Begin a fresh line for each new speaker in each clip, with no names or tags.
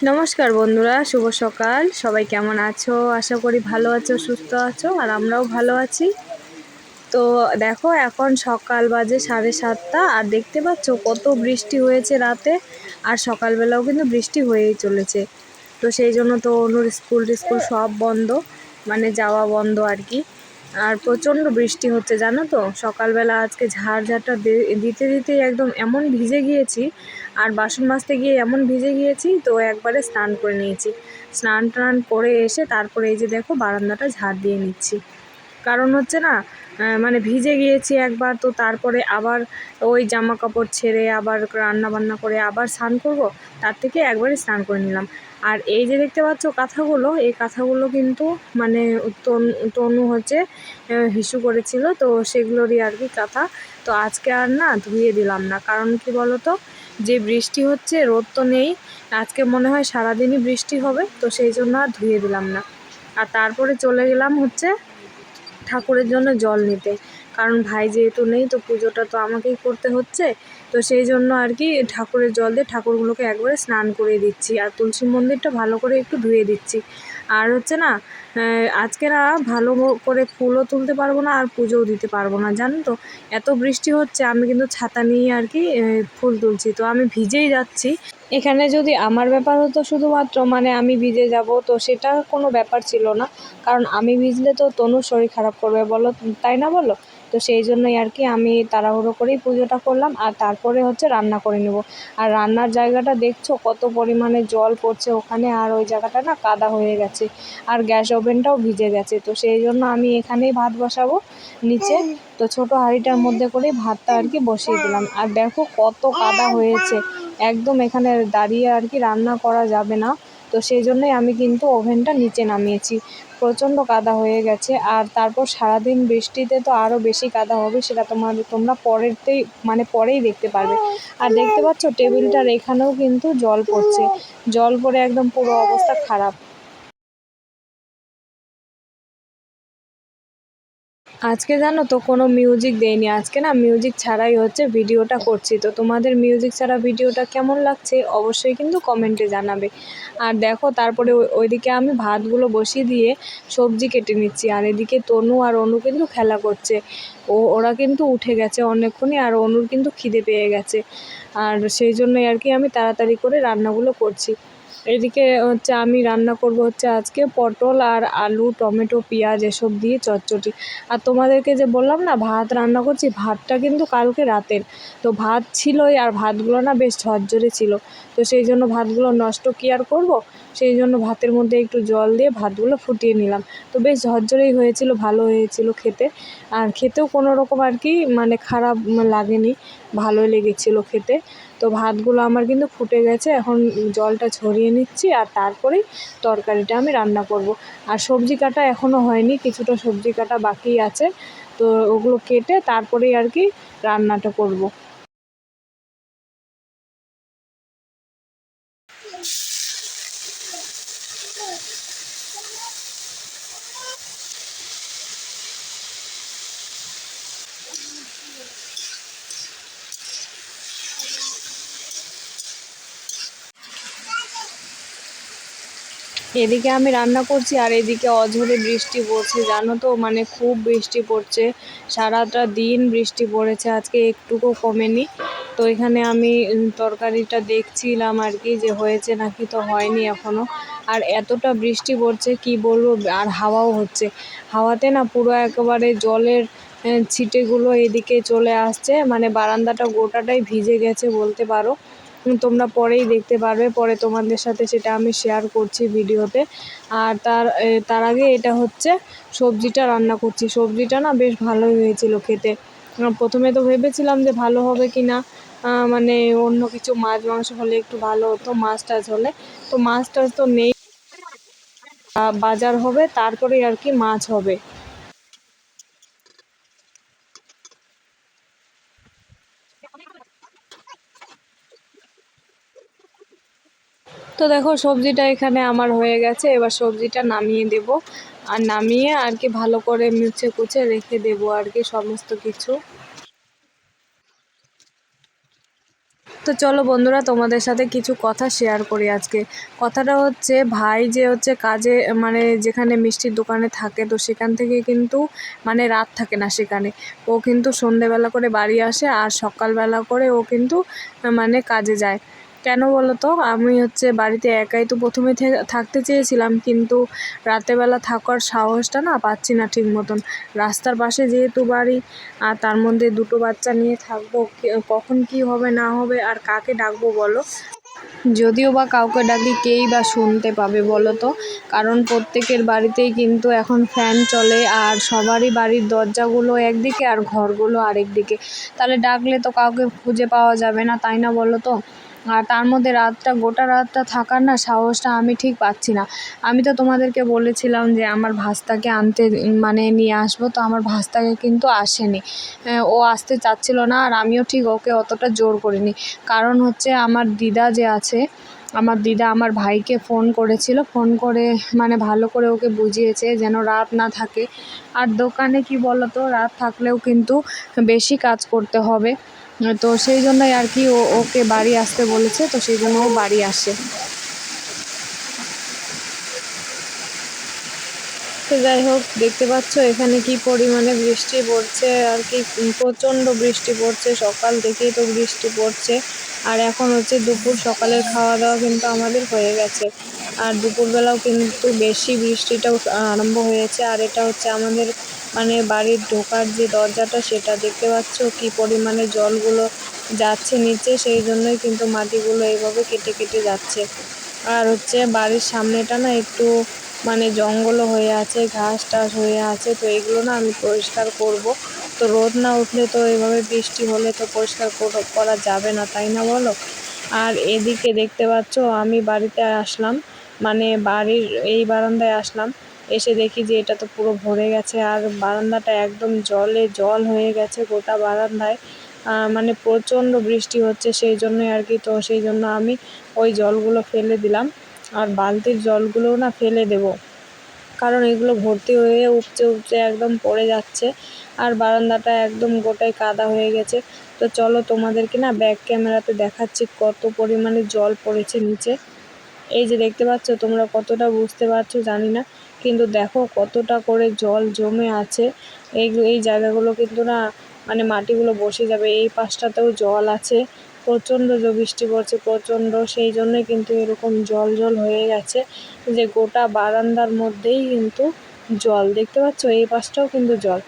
নমস্কার বন্ধুরা, শুভ সকাল। সবাই কেমন আছো? আশা করি ভালো আছো, সুস্থ আছো, আর আমরাও ভালো আছি। তো দেখো, এখন সকাল বাজে 7:30, আর দেখতে পাচ্ছ কত বৃষ্টি হয়েছে রাতে, আর সকালবেলাও কিন্তু বৃষ্টি হয়েই চলেছে। তো সেই জন্য তো অনুর স্কুল সব বন্ধ, মানে যাওয়া বন্ধ আর কি। আর প্রচণ্ড বৃষ্টি হচ্ছে জানো তো। সকালবেলা আজকে ঝাড়ঝাড়টা দিতে দিতে একদম এমন ভিজে গিয়েছি, আর বাসন মাজতে গিয়ে এমন ভিজে গিয়েছি, তো একবারে স্নান করে নিয়েছি। স্নান টান করে এসে তারপরে এই যে দেখো বারান্দাটা ঝাড় দিয়ে নিচ্ছি। কারণ হচ্ছে না, মানে ভিজে গিয়েছি একবার, তো তারপরে আবার ওই জামা কাপড় ছেড়ে আবার রান্না বান্না করে আবার স্নান করব, তার থেকে একবারই স্নান করে নিলাম। আর এই যে দেখতে পাচ্ছ কাঁথাগুলো, এই কাঁথাগুলো কিন্তু মানে তনু হচ্ছে হিসু করেছিল, তো সেগুলোরই আর কি কাঁথা। তো আজকে আর না ধুয়ে দিলাম না, কারণ কি বলো তো, যে বৃষ্টি হচ্ছে, রোদ তো নেই, আজকে মনে হয় সারাদিনই বৃষ্টি হবে, তো সেই জন্য আর ধুয়ে দিলাম না। আর তারপরে চলে গেলাম হচ্ছে ঠাকুরের জন্য জল নিতে, কারণ ভাই যেহেতু নেই, তো পুজোটা তো আমাকেই করতে হচ্ছে। তো সেই জন্য আর কি ঠাকুরের জল দিয়ে ঠাকুরগুলোকে একবারে স্নান করিয়ে দিচ্ছি, আর তুলসী মন্দিরটা ভালো করে একটু ধুয়ে দিচ্ছি। আর হচ্ছে না, আজকে না ভালো করে ফুলও তুলতে পারবো না, আর পুজোও দিতে পারবো না, জানো তো। এত বৃষ্টি হচ্ছে, আমি কিন্তু ছাতা নিয়ে আর কি ফুল তুলছি, তো আমি ভিজেই যাচ্ছি। এখানে যদি আমার ব্যাপার হতো শুধুমাত্র, মানে আমি ভিজে যাব, তো সেটা কোনো ব্যাপার ছিল না, কারণ আমি ভিজলে তো তনুর শরীর খারাপ করবে বলো, তাই না বলো? তো সেই জন্যই আর কি আমি তাড়াহুড়ো করেই পুজোটা করলাম, আর তারপরে হচ্ছে রান্না করে নেব। আর রান্নার জায়গাটা দেখছো কত পরিমাণে জল পড়ছে ওখানে, আর ওই জায়গাটা না কাদা হয়ে গেছে, আর গ্যাস ওভেনটাও ভিজে গেছে, তো সেই জন্য আমি এখানেই ভাত বসাবো নিচে। তো ছোটো হাঁড়িটার মধ্যে করেই ভাতটা আর কি বসিয়ে দিলাম। আর দেখো কত কাদা হয়েছে, একদম এখানে দাঁড়িয়ে আর কি রান্না করা যাবে না, তো সেই জন্যই আমি কিন্তু ওভেনটা নিচে নামিয়েছি। প্রচণ্ড কাদা হয়ে গেছে, আর তারপর সারাদিন বৃষ্টিতে তো আরও বেশি কাদা হবে, সেটা তোমরা পরেই দেখতে পারবে। আর দেখতে পাচ্ছ টেবিলটার এখানেও কিন্তু জল পড়ছে, জল পড়ে একদম পুরো অবস্থা খারাপ। আজকে জানো তো কোনো মিউজিক দেয়নি, আজকে না মিউজিক ছাড়াই হচ্ছে ভিডিওটা করছি। তো তোমাদের মিউজিক ছাড়া ভিডিওটা কেমন লাগছে অবশ্যই কিন্তু কমেন্টে জানাবে। আর দেখো তারপরে ওইদিকে আমি ভাতগুলো বসিয়ে দিয়ে সবজি কেটে নিচ্ছি, আর এদিকে তনু আর অনু কিন্তু খেলা করছে। ওরা কিন্তু উঠে গেছে অনেকক্ষণই, আর অনুর কিন্তু খিদে পেয়ে গেছে, আর সেই জন্যই আর কি আমি তাড়াতাড়ি করে রান্নাগুলো করছি। এদিকে হচ্ছে আমি রান্না করব হচ্ছে আজকে পটল আর আলু, টমেটো, পেঁয়াজ এসব দিয়ে চচ্চড়ি। আর তোমাদেরকে যে বললাম না ভাত রান্না করছি, ভাতটা কিন্তু কালকে রাতের, তো ভাত ছিলই, আর ভাতগুলো না বেশ ঝরঝরে ছিল, তো সেই জন্য ভাতগুলো নষ্ট কি আর করব, সেই জন্য ভাতের মধ্যে একটু জল দিয়ে ভাতগুলো ফুটিয়ে নিলাম। তো বেশ ঝরঝরেই হয়েছিল, ভালো হয়েছিল খেতে, আর খেতেও কোনো রকম আর কি মানে খারাপ লাগেনি, ভালোই লেগেছিলো খেতে। তো ভাতগুলো আমার কিন্তু ফুটে গেছে, এখন জলটা ঝরিয়ে নিচ্ছি, আর তারপরেই তরকারিটা আমি রান্না করব। আর সবজি কাটা এখনও হয়নি, কিছুটা সবজি কাটা বাকি আছে, তো ওগুলো কেটে তারপরেই আর কি রান্নাটা করব। এদিকে আমি রান্না করছি, আর এদিকে অঝোরে বৃষ্টি পড়ছে জানো তো, মানে খুব বৃষ্টি পড়ছে, সারাটা দিন বৃষ্টি পড়েছে, আজকে একটুকু কমেনি। তো এখানে আমি তরকারিটা দেখছিলাম আর কি, যে হয়েছে নাকি, তো হয়নি এখনও। আর এতটা বৃষ্টি পড়ছে কি বলবো, আর হাওয়াও হচ্ছে, হাওয়াতে না পুরো একেবারে জলের ছিটেগুলো এদিকে চলে আসছে, মানে বারান্দাটা গোটাটাই ভিজে গেছে বলতে পারো। তোমরা পরেই দেখতে পারবে, পরে তোমাদের সাথে সেটা আমি শেয়ার করছি ভিডিওতে। আর তার আগে এটা হচ্ছে সবজিটা রান্না করছি, সবজিটা না বেশ ভালোই হয়েছিল খেতে। প্রথমে তো ভেবেছিলাম যে ভালো হবে কি না, মানে অন্য কিছু মাছ মাংস হলে একটু ভালো হতো, মাছ টাছ হলে, তো মাছ টাছ তো নেই, বাজার হবে তারপরেই আর কি মাছ হবে। তো দেখো সবজিটা এখানে আমার হয়ে গেছে, এবার সবজিটা নামিয়ে দেব, আর নামিয়ে আর কি ভালো করে মুছে কুচে রেখে দেব আর কি সমস্ত কিছু। তো তো চলো বন্ধুরা, তোমাদের সাথে কিছু কথা শেয়ার করি আজকে। কথাটা হচ্ছে, ভাই যে হচ্ছে কাজে মানে যেখানে মিষ্টির দোকানে থাকে, তো সেখান থেকে কিন্তু মানে রাত থাকে না সেখানে। ও কিন্তু সন্ধেবেলা করে বাড়ি আসে আর সকালবেলা করে ও কিন্তু মানে কাজে যায়। কেন বলো তো? আমি হচ্ছে বাড়িতে একাই তো প্রথমে থাকতে চেয়েছিলাম, কিন্তু রাতেরবেলা থাকার সাহসটা না পাচ্ছি না ঠিক মতন। রাস্তার পাশে যেহেতু বাড়ি, আর তার মধ্যে দুটো বাচ্চা নিয়ে থাকবো, কখন কি হবে না হবে আর কাকে ডাকবো বলো? যদিও বা কাউকে ডাকি, কেই বা শুনতে পাবে বলো তো? কারণ প্রত্যেকের বাড়িতেই কিন্তু এখন ফ্যান চলে, আর সবারই বাড়ির দরজাগুলো একদিকে আর ঘরগুলো আরেক দিকে। তাহলে ডাকলে তো কাউকে খুঁজে পাওয়া যাবে না, তাই না বলো তো? আর তার মধ্যে গোটা রাতটা থাকার না সাহসটা আমি ঠিক পাচ্ছি না। আমি তো তোমাদেরকে বলেছিলাম যে আমার ভাস্তাকে আনতে মানে নিয়ে আসবো, তো আমার ভাস্তাকে কিন্তু আসেনি। ও আসতে চাচ্ছিল না, আর আমিও ঠিক ওকে অতটা জোর করিনি। কারণ হচ্ছে আমার দিদা যে আছে, আমার দিদা আমার ভাইকে ফোন করেছিল, ফোন করে মানে ভালো করে ওকে বুঝিয়েছে যেন রাত না থাকে। আর দোকানে কি বলো তো, রাত থাকলেও কিন্তু বেশি কাজ করতে হবে। তো সেই জন্যই আর কি ওকে বাড়ি আসতে বলেছে, তো সেই জন্য ও বাড়ি আসে। তো যাই হোক, দেখতে পাচ্ছ এখানে কি পরিমাণে বৃষ্টি পড়ছে আর কি, প্রচণ্ড বৃষ্টি পড়ছে। সকাল থেকেই তো বৃষ্টি পড়ছে। আর এখন হচ্ছে দুপুর, সকালের খাওয়া দাওয়া কিন্তু আমাদের হয়ে গেছে। আর দুপুরবেলাও কিন্তু বেশি বৃষ্টিটাও আরম্ভ হয়েছে। আর এটা হচ্ছে আমাদের মানে বাড়ির ঢোকার যে দরজাটা, সেটা দেখতে পাচ্ছ কি পরিমাণে জলগুলো যাচ্ছে নিচে, সেই জন্যই কিন্তু মাটিগুলো এইভাবে কেটে কেটে যাচ্ছে। আর হচ্ছে বাড়ির সামনেটা না একটু মানে জঙ্গলও হয়ে আছে, ঘাস টাস হয়ে আছে, তো এগুলো না আমি পরিষ্কার করব। তো রোদ না উঠলে তো এভাবে বৃষ্টি হলে তো পরিষ্কার করা যাবে না, তাই না বলো? আর এদিকে দেখতে পাচ্ছ আমি বাড়িতে আসলাম, মানে বাড়ির এই বারান্দায় আসলাম, এসে দেখি যে এটা তো পুরো ভরে গেছে, আর বারান্দাটা একদম জল হয়ে গেছে গোটা বারান্দায়। মানে প্রচণ্ড বৃষ্টি হচ্ছে, সেই জন্যই আর কি। তো সেই জন্য আমি ওই জলগুলো ফেলে দিলাম, আর বালতির জলগুলোও না ফেলে দেবো, কারণ এগুলো ভর্তি হয়ে উপচে উপচে একদম পড়ে যাচ্ছে। আর বারান্দাটা একদম গোটাই কাদা হয়ে গেছে। তো চলো তোমাদেরকে না ব্যাক ক্যামেরাতে দেখাচ্ছি কত পরিমাণে জল পড়েছে নিচে। এই যে দেখতে পাচ্ছ, তোমরা কতটা বুঝতে পারছো জানি না, কিন্তু দেখো কতটা করে জল জমে আছে। এই জায়গাগুলো কিন্তু না মানে মাটিগুলো বসে যাবে। এই পাশটাতেও জল আছে, প্রচণ্ড বৃষ্টি পড়ছে প্রচণ্ড, সেই জন্যই কিন্তু এরকম জল জল হয়ে গেছে, যে গোটা বারান্দার মধ্যেই কিন্তু জল। দেখতে পাচ্ছ এই পাশটাও কিন্তু জল।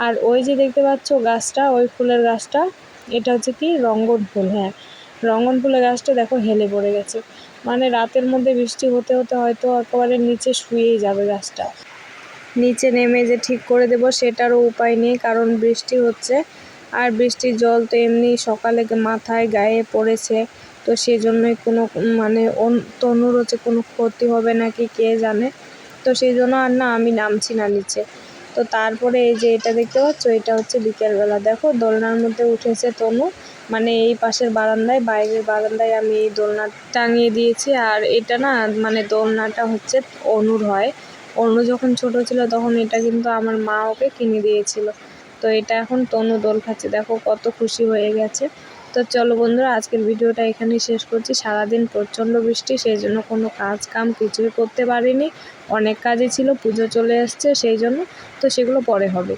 আর ওই যে দেখতে পাচ্ছ গাছটা, ওই ফুলের গাছটা, এটা হচ্ছে কি রঙ্গন ফুল। হ্যাঁ, রঙ্গন ফুলের গাছটা দেখো হেলে পড়ে গেছে। মানে রাতের মধ্যে বৃষ্টি হতে হতে হয়তো একেবারে নিচে শুয়েই যাবে গাছটা। নিচে নেমে যে ঠিক করে দেব সেটারও উপায় নেই, কারণ বৃষ্টি হচ্ছে। আর বৃষ্টির জল তো এমনি সকালে মাথায় গায়ে পড়েছে, তো সেজন্যই কোনো মানে তনুর হচ্ছে কোনো ক্ষতি হবে নাকি কে জানে। তো সেই জন্য আর না আমি নামছি না নিচে। তো তারপরে এই যে এটা দেখতে পাচ্ছ, এটা হচ্ছে বিকেলবেলা, দেখো দোলনার মধ্যে উঠেছে তনু। মানে এই পাশের বারান্দায়, বাইরের বারান্দায় আমি এই দোলনা টাঙিয়ে দিয়েছি। আর এটা না মানে দোলনাটা হচ্ছে অনুর হয়। অনু যখন ছোট ছিল তখন এটা কিন্তু আমার মা ওকে কিনে দিয়েছিল। তো এটা এখন তনু দোল খাচ্ছে, দেখো কত খুশি হয়ে গেছে। তো চলো বন্ধুরা, আজকের ভিডিওটা এখানেই শেষ করছি। সারাদিন প্রচণ্ড বৃষ্টি, সেই জন্য কোনো কাজ কাম কিছুই করতে পারিনি। অনেক কাজই ছিল, পুজো চলে এসছে সেই জন্য, তো সেগুলো পরে হবে।